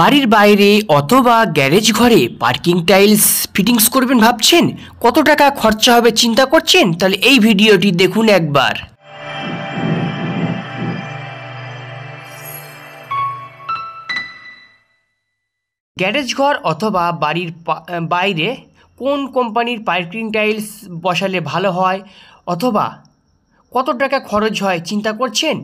বাড়ির বাইরে অথবা গ্যারেজ ঘরে পার্কিং টাইলস ফিটিংস করবেন ভাবছেন, কত টাকা খরচা হবে চিন্তা করছেন? তাহলে এই ভিডিওটি দেখুন একবার। গ্যারেজ ঘর অথবা বাড়ির বাইরে কোন কোম্পানির পার্কিং টাইলস বসালে ভালো হয় অথবা কত টাকা খরচ হয় চিন্তা করছেন?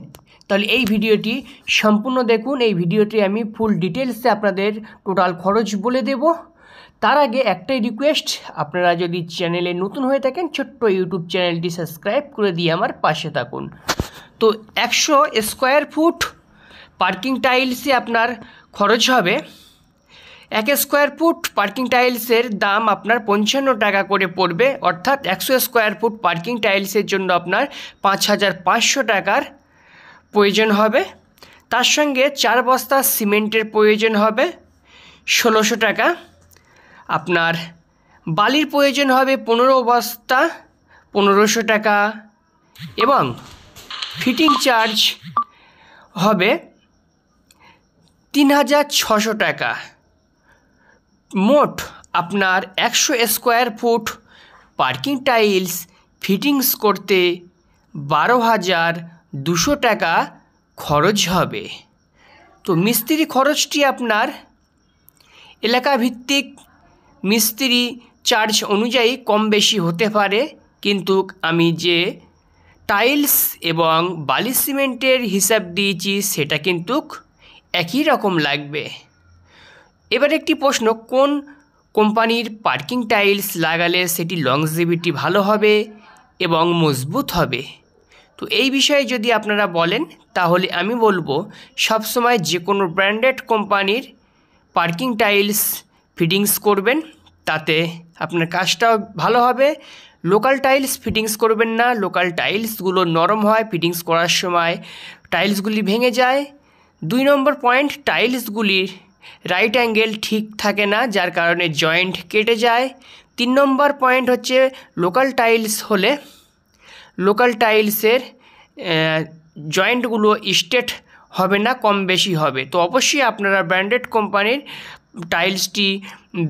তাহলে এই ভিডিওটি সম্পূর্ণ দেখুন। এই ভিডিওটি আমি ফুল ডিটেলসে আপনাদের টোটাল খরচ বলে দেব। তার আগে একটাই রিকোয়েস্ট, আপনারা যদি চ্যানেলে নতুন হয়ে থাকেন ছোট্ট ইউটিউব চ্যানেলটি সাবস্ক্রাইব করে দিয়ে আমার পাশে থাকুন। তো 100 স্কোয়ার ফুট পার্কিং টাইলসে আপনার খরচ হবে, 1 স্কোয়ার ফুট পার্কিং টাইলসের দাম আপনার 55 টাকা করে পড়বে, অর্থাৎ 100 স্কোয়ার ফুট পার্কিং টাইলসের জন্য আপনার 5500 টাকার প্রয়োজন হবে। তার সঙ্গে 4 বস্তা সিমেন্টের প্রয়োজন হবে 1600 টাকা। আপনার বালির প্রয়োজন হবে 15 বস্তা 1500 টাকা এবং ফিটিং চার্জ হবে 3600 টাকা। মোট আপনার 100 square foot parking tiles fittings করতে 12,200 টাকা খরচ হবে। তো মিস্ত্রি খরচটি আপনার এলাকাভিত্তিক মিস্ত্রি চার্জ অনুযায়ী কম বেশি হতে পারে, কিন্তু আমি যে টাইলস এবং বালি সিমেন্টের হিসাব দিয়েছি সেটা কিন্তু একই রকম লাগবে। এবার একটি প্রশ্ন, কোন কোম্পানির পার্কিং টাইলস লাগালে সেটি লংজিভিটি ভালো হবে এবং মজবুত হবে? তো এই বিষয়ে যদি আপনারা বলেন তাহলে আমি বলবো সবসময় যে কোনো ব্র্যান্ডেড কোম্পানির পার্কিং টাইলস ফিটিংস করবেন, তাতে আপনার কাজটাও ভালো হবে। লোকাল টাইলস ফিটিংস করবেন না, লোকাল টাইলসগুলো নরম হয়, ফিটিংস করার সময় টাইলসগুলি ভেঙে যায়। 2 নম্বর পয়েন্ট, টাইলসগুলির রাইট অ্যাঙ্গেল ঠিক থাকে না, যার কারণে জয়েন্ট কেটে যায়। 3 নম্বর পয়েন্ট হচ্ছে লোকাল টাইলস হলে লোকাল টাইলসের জয়েন্টগুলো স্ট্রেট হবে না, কম বেশি হবে। তো অবশ্যই আপনারা ব্র্যান্ডেড কোম্পানির টাইলসটি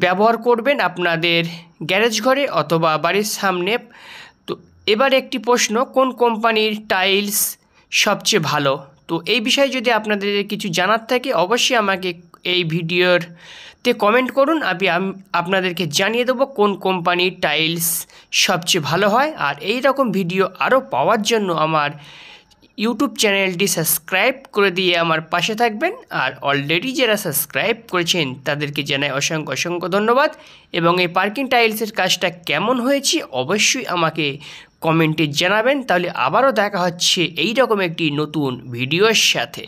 ব্যবহার করবেন আপনাদের গ্যারেজ ঘরে অথবা বাড়ির সামনে। তো এবার একটি প্রশ্ন, কোন কোম্পানির টাইলস সবচেয়ে ভালো? তো এই বিষয়ে যদি আপনাদের কিছু জানার থাকে অবশ্যই আমাকে এই ভিডিওতে কমেন্ট করুন, আমি আপনাদেরকে জানিয়ে দেবো কোন কোম্পানির টাইলস সবচেয়ে ভালো হয়। আর এই রকম ভিডিও আরও পাওয়ার জন্য আমার ইউটিউব চ্যানেলটি সাবস্ক্রাইব করে দিয়ে আমার পাশে থাকবেন। আর অলরেডি যারা সাবস্ক্রাইব করেছেন তাদেরকে জানাই অসংখ্য অসংখ্য ধন্যবাদ। এবং এই পার্কিং টাইলসের কাজটা কেমন হয়েছে অবশ্যই আমাকে কমেন্টে জানাবেন। তাহলে আবারও দেখা হচ্ছে এই রকম একটি নতুন ভিডিওর সাথে।